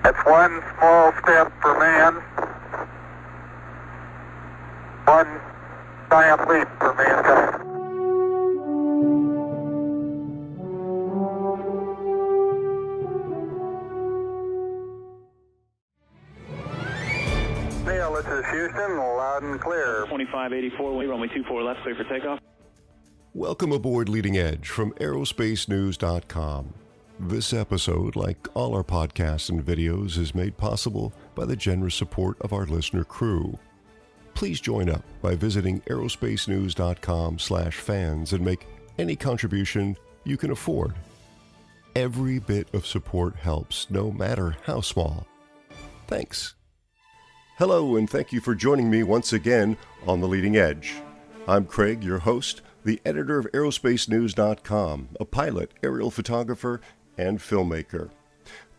That's one small step for man, one giant leap for mankind. Neil, this is Houston, loud and clear. 2584, runway 24 left, clear for takeoff. Welcome aboard Leading Edge from AeroSpaceNews.com. This episode, like all our podcasts and videos, is made possible by the generous support of our listener crew. Please join up by visiting AeroSpaceNews.com/fans and make any contribution you can afford. Every bit of support helps, no matter how small. Thanks. Hello, and thank you for joining me once again on The Leading Edge. I'm Craig, your host, the editor of AeroSpaceNews.com, a pilot, aerial photographer, and filmmaker.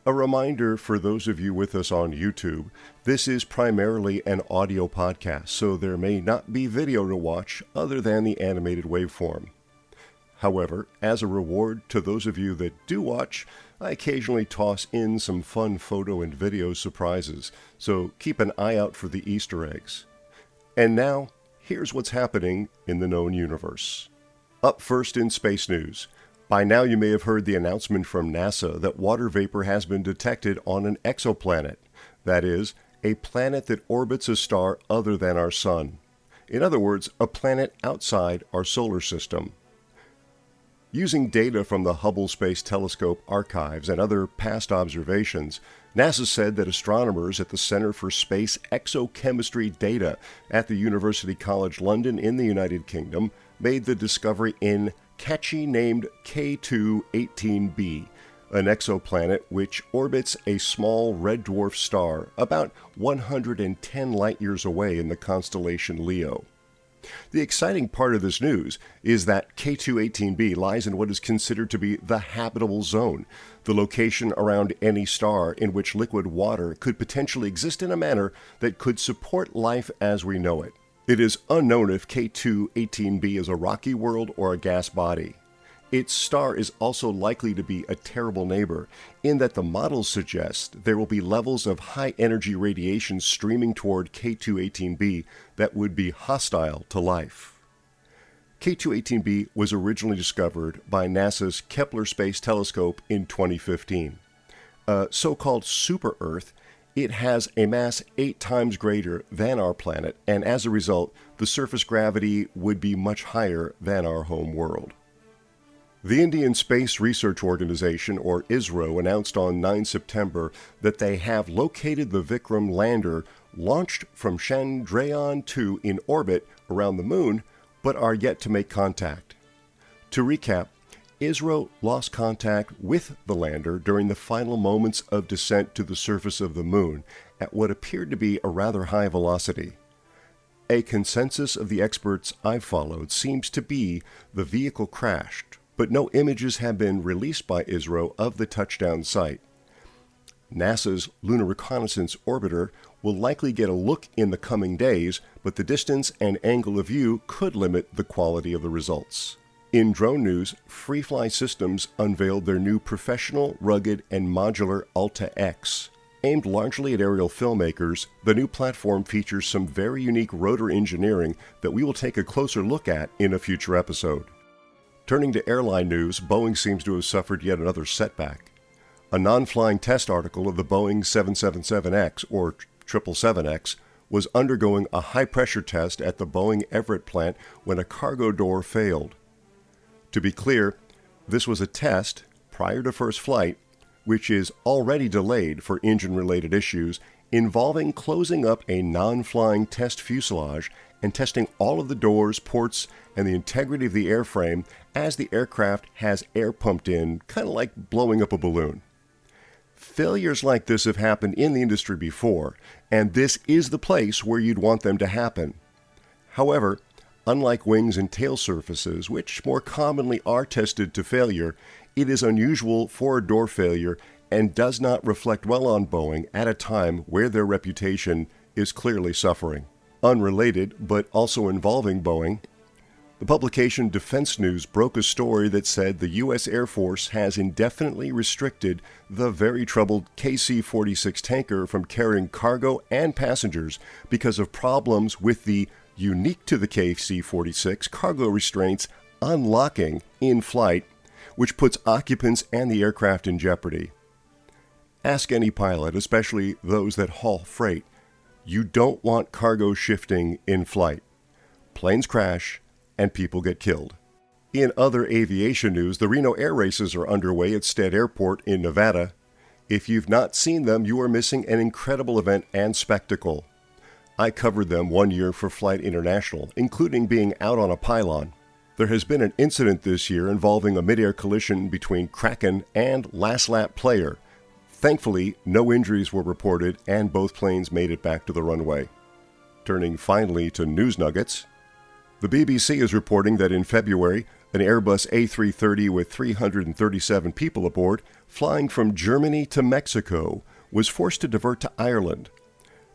A reminder for those of you with us on YouTube, this is primarily an audio podcast, so there may not be video to watch other than the animated waveform. However, as a reward to those of you that do watch, I occasionally toss in some fun photo and video surprises, so keep an eye out for the Easter eggs. And now, here's what's happening in the known universe. Up first in space news. By now you may have heard the announcement from NASA that water vapor has been detected on an exoplanet. That is, a planet that orbits a star other than our Sun. In other words, a planet outside our solar system. Using data from the Hubble Space Telescope archives and other past observations, NASA said that astronomers at the Center for Space Exochemistry Data at the University College London in the United Kingdom made the discovery in catchy named K2-18b, an exoplanet which orbits a small red dwarf star about 110 light-years away in the constellation Leo. The exciting part of this news is that K2-18b lies in what is considered to be the habitable zone, the location around any star in which liquid water could potentially exist in a manner that could support life as we know it. It is unknown if K2-18b is a rocky world or a gas body. Its star is also likely to be a terrible neighbor, in that the models suggest there will be levels of high-energy radiation streaming toward K2-18b that would be hostile to life. K2-18b was originally discovered by NASA's Kepler Space Telescope in 2015. A so-called super-Earth, it has a mass 8 times greater than our planet, and as a result, the surface gravity would be much higher than our home world. The Indian Space Research Organization, or ISRO, announced on 9 September that they have located the Vikram lander launched from Chandrayaan-2 in orbit around the Moon, but are yet to make contact. To recap, ISRO lost contact with the lander during the final moments of descent to the surface of the Moon at what appeared to be a rather high velocity. A consensus of the experts I've followed seems to be the vehicle crashed, but no images have been released by ISRO of the touchdown site. NASA's Lunar Reconnaissance Orbiter will likely get a look in the coming days, but the distance and angle of view could limit the quality of the results. In drone news, FreeFly Systems unveiled their new professional, rugged, and modular AltaX. Aimed largely at aerial filmmakers, the new platform features some very unique rotor engineering that we will take a closer look at in a future episode. Turning to airline news, Boeing seems to have suffered yet another setback. A non-flying test article of the Boeing 777X, or 777X, was undergoing a high-pressure test at the Boeing Everett plant when a cargo door failed. To be clear, this was a test prior to first flight, which is already delayed for engine-related issues, involving closing up a non-flying test fuselage and testing all of the doors, ports, and the integrity of the airframe as the aircraft has air pumped in, kind of like blowing up a balloon. Failures like this have happened in the industry before, and this is the place where you'd want them to happen. However, unlike wings and tail surfaces, which more commonly are tested to failure, it is unusual for a door failure and does not reflect well on Boeing at a time where their reputation is clearly suffering. Unrelated, but also involving Boeing, the The publication Defense News broke a story that said the U.S. Air Force has indefinitely restricted the very troubled KC-46 tanker from carrying cargo and passengers because of problems with the unique to the KC-46 cargo restraints unlocking in flight, which puts occupants and the aircraft in jeopardy. Ask any pilot, especially those that haul freight. You don't want cargo shifting in flight. Planes crash and people get killed. In other aviation news, the Reno Air Races are underway at Stead Airport in Nevada. If you've not seen them, you are missing an incredible event and spectacle. I covered them 1 year for Flight International, including being out on a pylon. There has been an incident this year involving a mid-air collision between Kraken and Last Lap Player. Thankfully, no injuries were reported and both planes made it back to the runway. Turning finally to news nuggets, the BBC is reporting that in February, an Airbus A330 with 337 people aboard, flying from Germany to Mexico, was forced to divert to Ireland.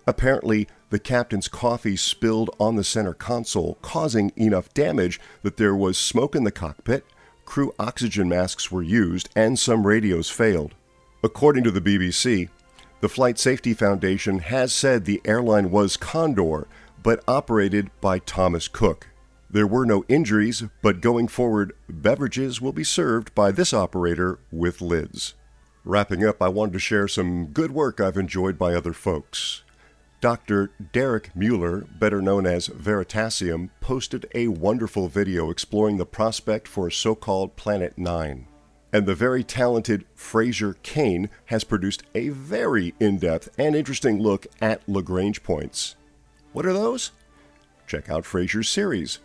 Apparently, the captain's coffee spilled on the center console, causing enough damage that there was smoke in the cockpit, crew oxygen masks were used, and some radios failed. According to the BBC, the Flight Safety Foundation has said the airline was Condor, but operated by Thomas Cook. There were no injuries, but going forward, beverages will be served by this operator with lids. Wrapping up, I wanted to share some good work I've enjoyed by other folks. Dr. Derek Mueller, better known as Veritasium, posted a wonderful video exploring the prospect for a so-called Planet 9. And the very talented Fraser Cain has produced a very in-depth and interesting look at Lagrange points. What are those? Check out Fraser's series.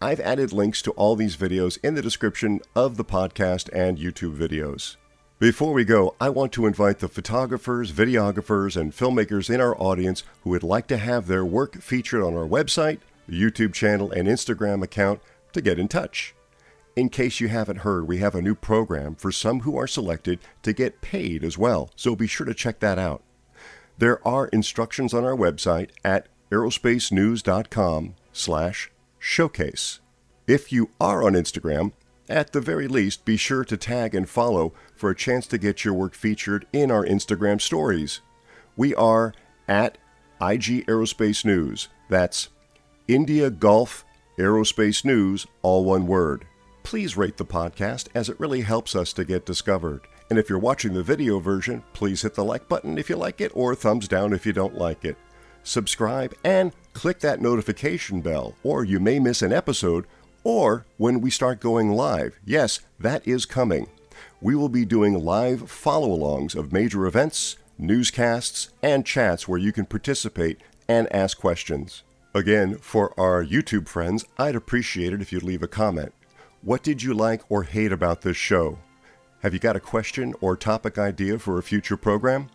I've added links to all these videos in the description of the podcast and YouTube videos. Before we go, I want to invite the photographers, videographers, and filmmakers in our audience who would like to have their work featured on our website, YouTube channel, and Instagram account to get in touch. In case you haven't heard, we have a new program for some who are selected to get paid as well, so be sure to check that out. There are instructions on our website at AeroSpaceNews.com/showcase. If you are on Instagram, at the very least, be sure to tag and follow for a chance to get your work featured in our Instagram stories. We are at IG Aerospace News. That's India Golf Aerospace News, all one word. Please rate the podcast as it really helps us to get discovered. And if you're watching the video version, please hit the like button if you like it or thumbs down if you don't like it. Subscribe and click that notification bell, or you may miss an episode or when we start going live. Yes, that is coming. We will be doing live follow-alongs of major events, newscasts, and chats where you can participate and ask questions. Again, for our YouTube friends, I'd appreciate it if you'd leave a comment. What did you like or hate about this show? Have you got a question or topic idea for a future program?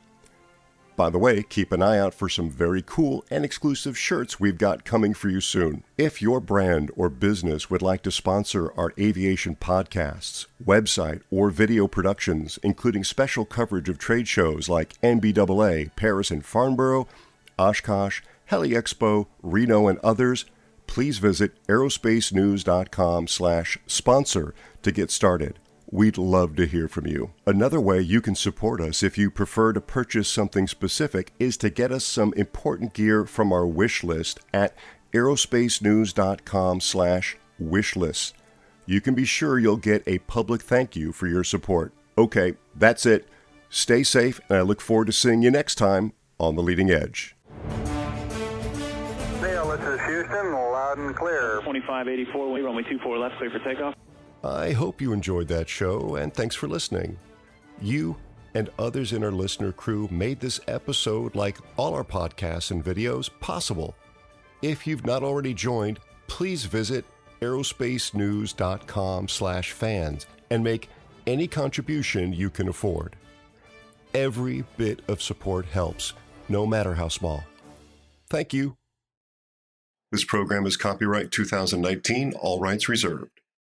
By the way, keep an eye out for some very cool and exclusive shirts we've got coming for you soon. If your brand or business would like to sponsor our aviation podcasts, website, or video productions, including special coverage of trade shows like NBAA, Paris and Farnborough, Oshkosh, Heli Expo, Reno, and others, please visit AeroSpaceNews.com/sponsor to get started. We'd love to hear from you. Another way you can support us if you prefer to purchase something specific is to get us some important gear from our wish list at AeroSpaceNews.com/wishlist. You can be sure you'll get a public thank you for your support. Okay, that's it. Stay safe, and I look forward to seeing you next time on The Leading Edge. Neil, this is Houston, loud and clear. 2584, runway 24 left, clear for takeoff. I hope you enjoyed that show, and thanks for listening. You and others in our listener crew made this episode, like all our podcasts and videos, possible. If you've not already joined, please visit aerospacenews.com/fans and make any contribution you can afford. Every bit of support helps, no matter how small. Thank you. This program is copyright 2019, all rights reserved.